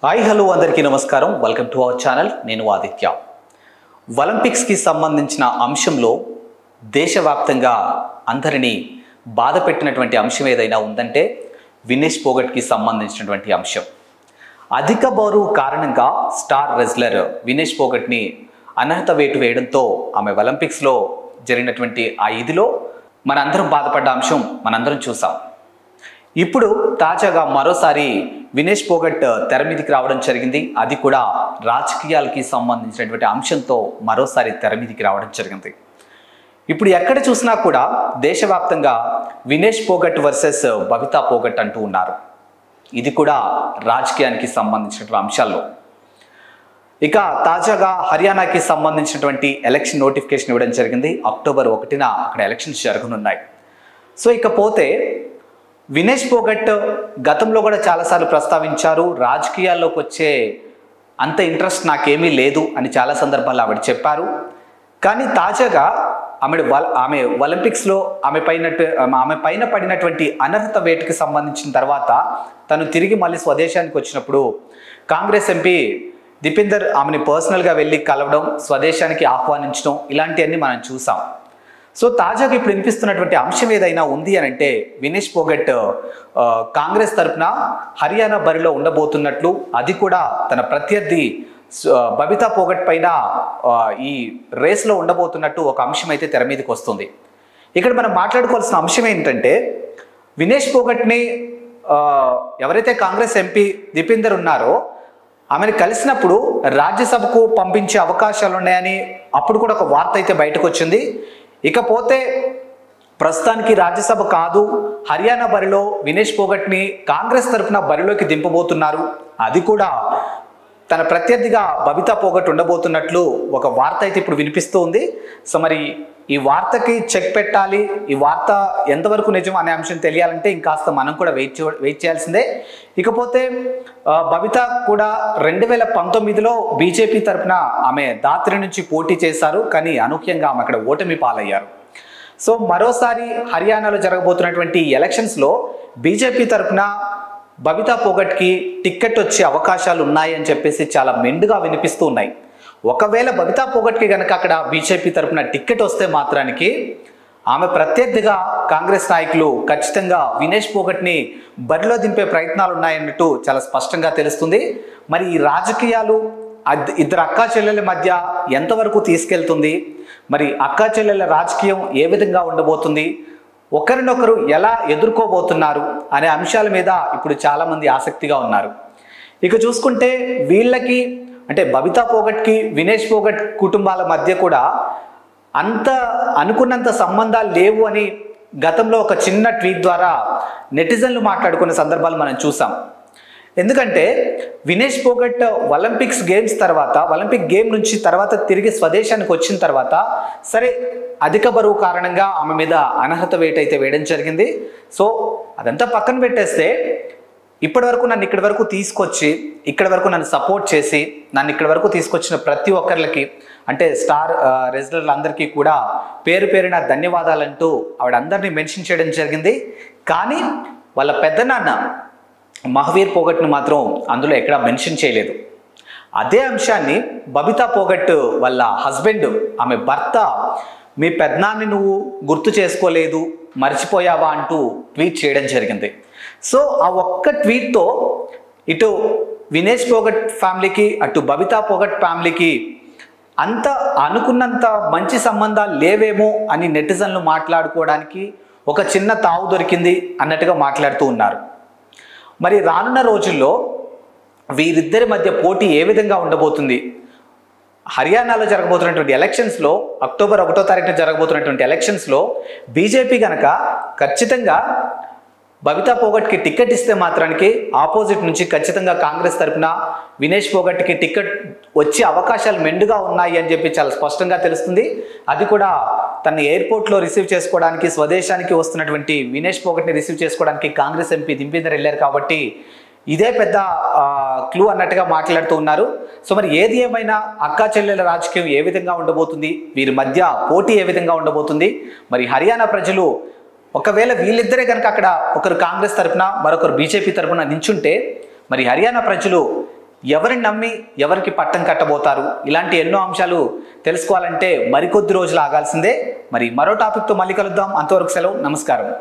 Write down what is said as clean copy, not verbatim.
Hi hello అందరికీ నమస్కారం. Welcome to our channel. నేను ఆదిత్య. ఒలింపిక్స్కి సంబంధించిన అంశంలో దేశవ్యాప్తంగా అందరినీ బాధ పెట్టినటువంటి అంశం ఏదైనా ఉందంటే వినేష్ పోగట్కి సంబంధించినటువంటి అంశం. అధిక బరువు కారణంగా స్టార్ రెజ్లర్ వినేష్ పోగట్ని అనర్హత వేటు వేయడంతో ఆమె ఒలింపిక్స్లో జరిగినటువంటి ఆ ఇదిలో మనందరం బాధపడ్డ అంశం మనందరం చూసాం. ఇప్పుడు తాజాగా మరోసారి వినేష్ పోగట్ తెర మీదికి రావడం జరిగింది. అది కూడా రాజకీయాలకి సంబంధించినటువంటి అంశంతో మరోసారి తెర మీదికి రావడం జరిగింది. ఇప్పుడు ఎక్కడ చూసినా కూడా దేశవ్యాప్తంగా వినేష్ పోగట్ వర్సెస్ బబితా పోగట్ అంటూ ఉన్నారు. ఇది కూడా రాజకీయానికి సంబంధించినటువంటి అంశాల్లో. ఇక తాజాగా హర్యానాకి సంబంధించినటువంటి ఎలక్షన్ నోటిఫికేషన్ ఇవ్వడం జరిగింది. అక్టోబర్ 1న అక్కడ ఎలక్షన్స్ జరగనున్నాయి. సో ఇకపోతే వినేష్ పోగట్ గతంలో కూడా చాలాసార్లు ప్రస్తావించారు, రాజకీయాల్లోకి వచ్చే అంత ఇంట్రెస్ట్ నాకేమీ లేదు అని చాలా సందర్భాల్లో ఆవిడ చెప్పారు. కానీ తాజాగా ఆమె ఒలింపిక్స్లో ఆమె పైన పడినటువంటి అనర్హత వేటుకి సంబంధించిన తర్వాత తను తిరిగి మళ్ళీ స్వదేశానికి వచ్చినప్పుడు కాంగ్రెస్ ఎంపీ దీపేందర్ ఆమెని పర్సనల్గా వెళ్ళి కలవడం, స్వదేశానికి ఆహ్వానించడం ఇలాంటివన్నీ మనం చూసాం. సో తాజాగా ఇప్పుడు వినిపిస్తున్నటువంటి అంశం ఏదైనా ఉంది అని అంటే వినేష్ పోగట్ కాంగ్రెస్ తరఫున హర్యానా బరిలో ఉండబోతున్నట్లు, అది కూడా తన ప్రత్యర్థి బబితా పోగట్ పైన ఈ రేస్లో ఉండబోతున్నట్టు ఒక అంశం అయితే తెర మీదకి వస్తుంది. ఇక్కడ మనం మాట్లాడుకోవాల్సిన అంశం ఏంటంటే వినేష్ పోగట్ని ఎవరైతే కాంగ్రెస్ ఎంపీ దీపేందర్ ఉన్నారో ఆమెను కలిసినప్పుడు రాజ్యసభకు పంపించే అవకాశాలు ఉన్నాయని అప్పుడు కూడా ఒక వార్త అయితే బయటకు వచ్చింది. ఇకపోతే ప్రస్తుతానికి రాజ్యసభ కాదు, హర్యానా బరిలో వినేష్ పోగట్ని కాంగ్రెస్ తరఫున బరిలోకి దింపబోతున్నారు. అది కూడా తన ప్రత్యర్థిగా బబితా పోగట్ ఉండబోతున్నట్లు ఒక వార్త అయితే ఇప్పుడు వినిపిస్తూ ఉంది. సో మరి ఈ వార్తకి చెక్ పెట్టాలి. ఈ వార్త ఎంతవరకు నిజం అనే అంశం తెలియాలంటే ఇంకాస్త మనం కూడా వెయిట్ చేయాల్సిందే. ఇకపోతే బబితా కూడా 2019లో బీజేపీ తరఫున ఆమె దాత్రి నుంచి పోటీ చేశారు. కానీ అనూహ్యంగా ఆమె అక్కడ ఓటమి పాలయ్యారు. సో మరోసారి హర్యానాలో జరగబోతున్నటువంటి ఎలక్షన్స్లో బీజేపీ తరఫున బబితా పోగట్కి టిక్కెట్ వచ్చే అవకాశాలు ఉన్నాయి అని చెప్పేసి చాలా మెండుగా వినిపిస్తూ ఉన్నాయి. ఒకవేళ బబితా పోగట్కి కనుక అక్కడ బీజేపీ తరఫున టిక్కెట్ వస్తే మాత్రానికి ఆమె ప్రత్యర్థిగా కాంగ్రెస్ నాయకులు ఖచ్చితంగా వినేష్ పోగట్ని బరిలో దింపే ప్రయత్నాలు ఉన్నాయన్నట్టు చాలా స్పష్టంగా తెలుస్తుంది. మరి ఈ రాజకీయాలు ఇద్దరు అక్కా చెల్లెల మధ్య ఎంతవరకు తీసుకెళ్తుంది, మరి అక్కా చెల్లెల రాజకీయం ఏ విధంగా ఉండబోతుంది, ఒకరినొకరు ఎలా ఎదుర్కోబోతున్నారు అనే అంశాల మీద ఇప్పుడు చాలామంది ఆసక్తిగా ఉన్నారు. ఇక చూసుకుంటే వీళ్ళకి అంటే బబితా పోగట్కి వినేష్ పోగట్ కుటుంబాల మధ్య కూడా అంత అనుకున్నంత సంబంధాలు లేవు అని గతంలో ఒక చిన్న ట్వీట్ ద్వారా నెటిజన్లు మాట్లాడుకునే సందర్భాలు మనం చూసాం. ఎందుకంటే వినేష్ పోగట్ ఒలింపిక్స్ గేమ్స్ తర్వాత ఒలింపిక్ గేమ్ నుంచి తర్వాత తిరిగి స్వదేశానికి వచ్చిన తర్వాత సరే అధిక బరువు కారణంగా ఆమె మీద అనర్హత వేటు అయితే వేయడం జరిగింది. సో అదంతా పక్కన పెట్టేస్తే ఇప్పటి వరకు నన్ను ఇక్కడి వరకు తీసుకొచ్చి ఇక్కడి వరకు నన్ను సపోర్ట్ చేసి నన్ను ఇక్కడి వరకు తీసుకొచ్చిన ప్రతి ఒక్కరికి అంటే స్టార్ రెజ్లర్లందరికీ కూడా పేరు పేరున ధన్యవాదాలంటూ ఆవిడ అందరినీ మెన్షన్ చేయడం జరిగింది. కానీ వాళ్ళ పెద్దనాన్న మహావీర్ పోగట్ను మాత్రం అందులో ఎక్కడా మెన్షన్ చేయలేదు. అదే అంశాన్ని బబితా పోగట్ వాళ్ళ హస్బెండ్ ఆమె భర్త మీ పెద్దనాన్ని నువ్వు గుర్తు చేసుకోలేదు, మర్చిపోయావా అంటూ ట్వీట్ చేయడం జరిగింది. సో ఆ ఒక్క ట్వీట్తో ఇటు వినేష్ పోగట్ ఫ్యామిలీకి అటు బబితా పోగట్ ఫ్యామిలీకి అంత అనుకున్నంత మంచి సంబంధాలు లేవేమో అని నెటిజన్లు మాట్లాడుకోవడానికి ఒక చిన్న తావు దొరికింది అన్నట్టుగా మాట్లాడుతూ ఉన్నారు. మరి రానున్న రోజుల్లో వీరిద్దరి మధ్య పోటీ ఏ విధంగా ఉండబోతుంది, హర్యానాలో జరగబోతున్నటువంటి ఎలక్షన్స్లో అక్టోబర్ 1వ తారీఖున జరగబోతున్నటువంటి ఎలక్షన్స్లో బీజేపీ కనుక ఖచ్చితంగా బబితా పోగట్కి టికెట్ ఇస్తే మాత్రానికి ఆపోజిట్ నుంచి ఖచ్చితంగా కాంగ్రెస్ తరఫున వినేష్ పోగట్కి టికెట్ వచ్చే అవకాశాలు మెండుగా ఉన్నాయి అని చెప్పి చాలా స్పష్టంగా తెలుస్తుంది. అది కూడా తన ఎయిర్పోర్ట్లో రిసీవ్ చేసుకోవడానికి స్వదేశానికి వస్తున్నటువంటి వినేష్ పోగట్ని రిసీవ్ చేసుకోవడానికి కాంగ్రెస్ ఎంపీ దీపేందర్ వెళ్ళారు కాబట్టి ఇదే పెద్ద క్లూ అన్నట్టుగా మాట్లాడుతూ ఉన్నారు. సో మరి ఏది ఏమైనా అక్కా చెల్లెల రాజకీయం ఏ విధంగా ఉండబోతుంది, వీరి మధ్య పోటీ ఏ విధంగా ఉండబోతుంది, మరి హర్యానా ప్రజలు ఒకవేళ వీళ్ళిద్దరే కనుక అక్కడ ఒకరు కాంగ్రెస్ తరఫున మరొకరు బీజేపీ తరఫున నించుంటే మరి హర్యానా ప్రజలు ఎవరిని నమ్మి ఎవరికి పట్టం కట్టబోతారు, ఇలాంటి ఎన్నో అంశాలు తెలుసుకోవాలంటే మరికొద్ది రోజులు ఆగాల్సిందే. మరి మరో టాపిక్తో మళ్ళీ కలుద్దాం. అంతవరకు సెలవు, నమస్కారం.